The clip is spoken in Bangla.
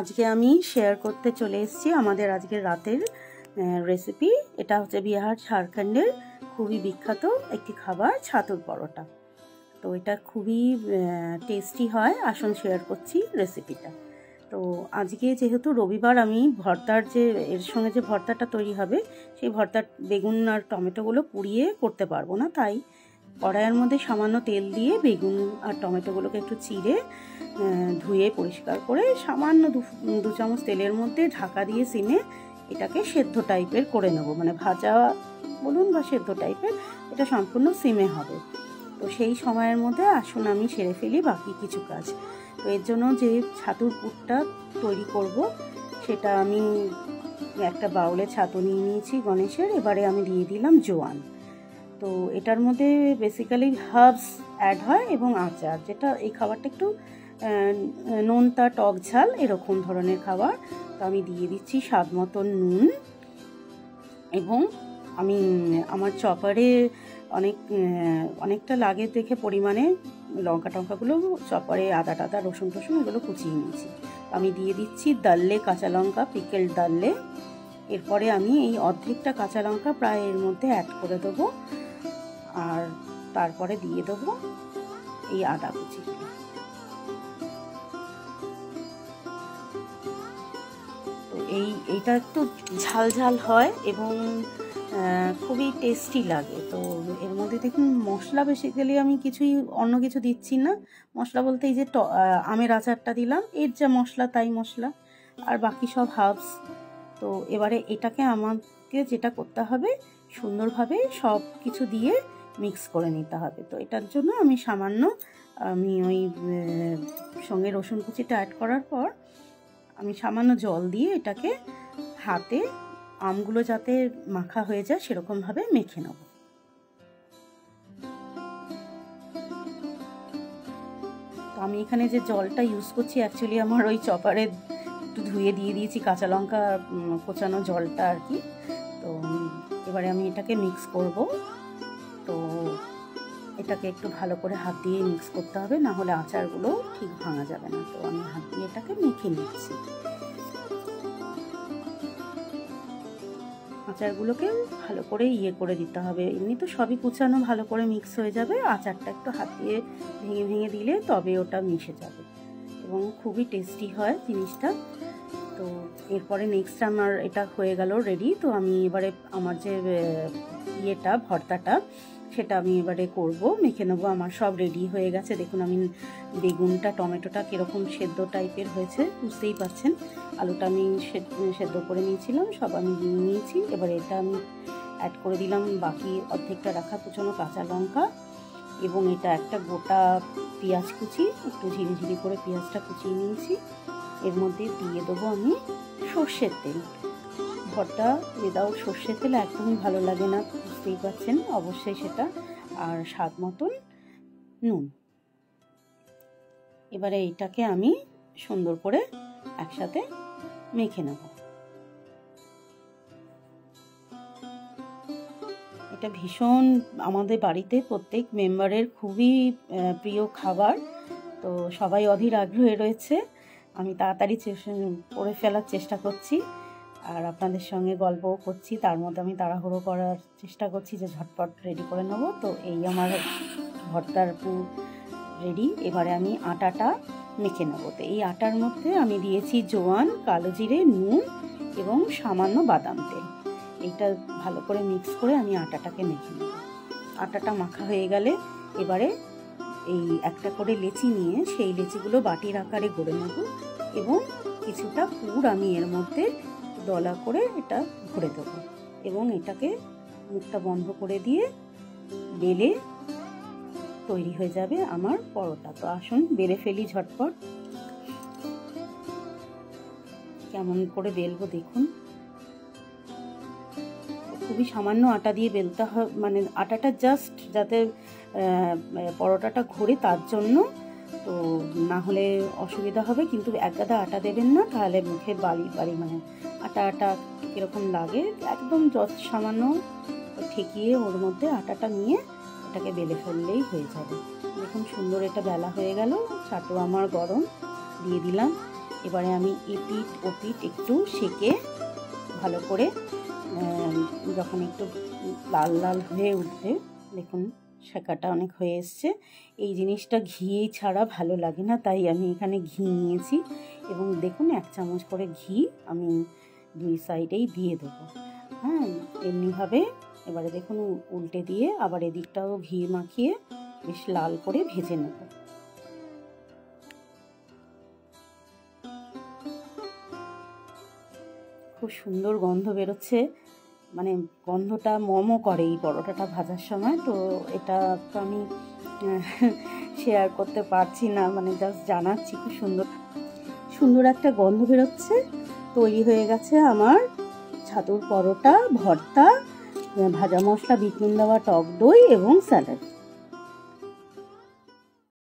আজকে আমি শেয়ার করতে চলে এসেছি আমাদের আজকের রাতের রেসিপি। এটা হচ্ছে বিহার ঝাড়খণ্ডের খুবই বিখ্যাত একটি খাবার, ছাতুর পরোটা। তো এটা খুবই টেস্টি হয়। আসুন শেয়ার করছি রেসিপিটা। তো আজকে যেহেতু রবিবার, আমি ভর্তার এর সঙ্গে যে ভর্তাটা তৈরি হবে সেই ভর্তার বেগুন আর টমেটোগুলো পুড়িয়ে করতে পারবো না, তাই কড়াইয়ের মধ্যে সামান্য তেল দিয়ে বেগুন আর টমেটোগুলোকে একটু চিড়ে ধুয়ে পরিষ্কার করে সামান্য দু চামচ তেলের মধ্যে ঢাকা দিয়ে সিমে এটাকে সেদ্ধ টাইপের করে নেব, মানে ভাজা বলুন বা সেদ্ধ টাইপের, এটা সম্পূর্ণ সিমে হবে। তো সেই সময়ের মধ্যে আসুন আমি সেরে ফেলি বাকি কিছু কাজ। তো এর জন্য যে ছাতুর পুরটা তৈরি করব সেটা আমি একটা বাউলে ছাতু নিয়ে নিয়েছি গণেশের। এবারে আমি দিয়ে দিলাম জোয়ান। তো এটার মধ্যে বেসিক্যালি হার্বস অ্যাড হয় এবং আচার, যেটা এই খাবারটা একটু নোনতা টক ঝাল এরকম ধরনের খাবার। তো আমি দিয়ে দিচ্ছি স্বাদ মতন নুন, এবং আমি আমার চপারে অনেকটা লাগে দেখে পরিমাণে লঙ্কা টঙ্কাগুলো চপারে আদা টাদা রসুন টসুন এগুলো কুচিয়ে নিয়েছি। আমি দিয়ে দিচ্ছি দাল্লে কাঁচা লঙ্কা, পিকেল দাল্লে। এরপরে আমি এই অর্ধেকটা কাঁচা লঙ্কা প্রায় এর মধ্যে অ্যাড করে দেবো, আর তারপরে দিয়ে দেবো এই আদা কুচি। তো এইটা একটু ঝাল ঝাল হয় এবং খুবই টেস্টি লাগে। তো এর মধ্যে দেখুন মশলা বেসিক্যালি আমি অন্য কিছু দিচ্ছি না। মশলা বলতে এই যে আমের আচারটা দিলাম, এর যা মশলা তাই মশলা, আর বাকি সব হার্বস। তো এবারে এটাকে আমাকে যেটা করতে হবে, সুন্দরভাবে সব কিছু দিয়ে মিক্স করে নিতে হবে। তো এটার জন্য আমি ওই সঙ্গে রসুন কুচিটা অ্যাড করার পর আমি সামান্য জল দিয়ে এটাকে হাতে আমগুলো যাতে মাখা হয়ে যায় সেরকমভাবে মেখে নেব। তো আমি এখানে যে জলটা ইউজ করছি অ্যাকচুয়ালি আমার ওই চপারে একটু ধুয়ে দিয়ে দিয়েছি কাঁচা লঙ্কা কোচানো জলটা আর কি। তো এবারে আমি এটাকে মিক্স করব। তো এটাকে একটু ভালো করে হাত দিয়ে মিক্স করতে হবে, না হলে আচারগুলো ঠিক ভাঙা যাবে না। তো আমি হাত দিয়ে এটাকে মেখে নিচ্ছি। আচারগুলোকে ভালো করে করে দিতে হবে। এমনি তো সবই কুচানো ভালো করে মিক্স হয়ে যাবে, আচারটা একটু হাত দিয়ে ভেঙে ভেঙে দিলে তবে ওটা মিশে যাবে এবং খুবই টেস্টি হয় জিনিসটা। তো এরপরে নেক্সট আমার এটা হয়ে গেল রেডি। তো আমি এবারে আমার যে ভর্তাটা সেটা আমি এবারে করব, মেখে নেবো। আমার সব রেডি হয়ে গেছে। দেখুন আমি বেগুনটা টমেটোটা কীরকম সেদ্ধ টাইপের হয়েছে বুঝতেই পাচ্ছেন। আলুটা আমি সেদ্ধ করে নিয়েছিলাম, সব আমি নিয়েছি। এবারে এটা আমি অ্যাড করে দিলাম বাকি অর্ধেকটা রাখা কুচনো কাঁচা লঙ্কা, এবং এটা একটা গোটা পেঁয়াজ কুচি, একটু ঝিরিঝিরি করে পেঁয়াজটা কুচিয়ে নিয়েছি। এর মধ্যে দিয়ে দেবো আমি সর্ষের তেল। ভর্তা উইদাউট সর্ষের তেল একদমই ভালো লাগে না, বুঝতেই পারছেন অবশ্যই সেটা। আর স্বাদ মতন নুন। এবারে এইটাকে আমি সুন্দর করে একসাথে মেখে নেব। এটা ভীষণ আমাদের বাড়িতে প্রত্যেক মেম্বারের খুবই প্রিয় খাবার। তো সবাই অধীর আগ্রহে রয়েছে। আমি তাড়াতাড়ি করে ফেলার চেষ্টা করছি, আর আপনাদের সঙ্গে গল্পও করছি। তার মধ্যে আমি তাড়াহুড়ো করার চেষ্টা করছি যে ঝটপট রেডি করে নেব। তো এই আমার ভর্তার রেডি। এবারে আমি আটাটা মেখে নেব। তো এই আটার মধ্যে আমি দিয়েছি জোয়ান, কালো জিরে, নুন এবং সামান্য বাদাম তেল। এইটা ভালো করে মিক্স করে আমি আটাটাকে মেখে নেব। আটাটা মাখা হয়ে গেলে এবারে এই একটা করে লেচি নিয়ে সেই লেচিগুলো বাটির আকারে গড়ে নেব, এবং কিছুটা পুর আমি এর মধ্যে দলা করে এটা ভরে দেবো, এবং এটাকে মুখটা বন্ধ করে দিয়ে বেলে তৈরি হয়ে যাবে আমার পরোটা। তো আসুন বেলে ফেলি ঝটপট। কেমন করে বেলবো দেখুন। খুবই সামান্য আটা দিয়ে বেলতে হয়, মানে আটাটা জাস্ট যাতে পরোটাটা ঘোরে তার জন্য। তো না হলে অসুবিধা হবে, কিন্তু একগাদা আটা দেবেন না, তাহলে মুখে বালি মানে আটা কীরকম লাগে। একদম সামান্য ঠেকিয়ে ওর মধ্যে আটাটা নিয়ে এটাকে বেলে ফেললেই হয়ে যাবে। দেখুন সুন্দর এটা বেলা হয়ে গেল। ছাতু আমার গরম, দিয়ে দিলাম। এবারে আমি এপিঠ ওপিঠ একটু সেকে ভালো করে যখন একটু লাল লাল হয়ে উঠবে, দেখুন শেখাটা অনেক হয়ে এসছে। এই জিনিসটা ঘি ছাড়া ভালো লাগে না, তাই আমি এখানে ঘি নিয়েছি এবং দেখুন 1 চামচ করে ঘি আমি 2 সাইডেই দিয়ে দেবো। হ্যাঁ, এমনিভাবে এবারে দেখুন উল্টে দিয়ে আবার এদিকটাও ঘি মাখিয়ে বেশ লাল করে ভেজে নেব। খুব সুন্দর গন্ধ বেরোচ্ছে, মানে গন্ধটা মমো করে এই পরোটাটা ভাজার সময়। তো এটা তো আমি শেয়ার করতে পারছি না, মানে জাস্ট জানাচ্ছি। খুব সুন্দর সুন্দর একটা গন্ধ বেরোচ্ছে। তৈরি হয়ে গেছে আমার ছাতুর পরোটা, ভর্তা, ভাজা মশলা, বিট নুন দেওয়া টক দই এবং স্যালাড।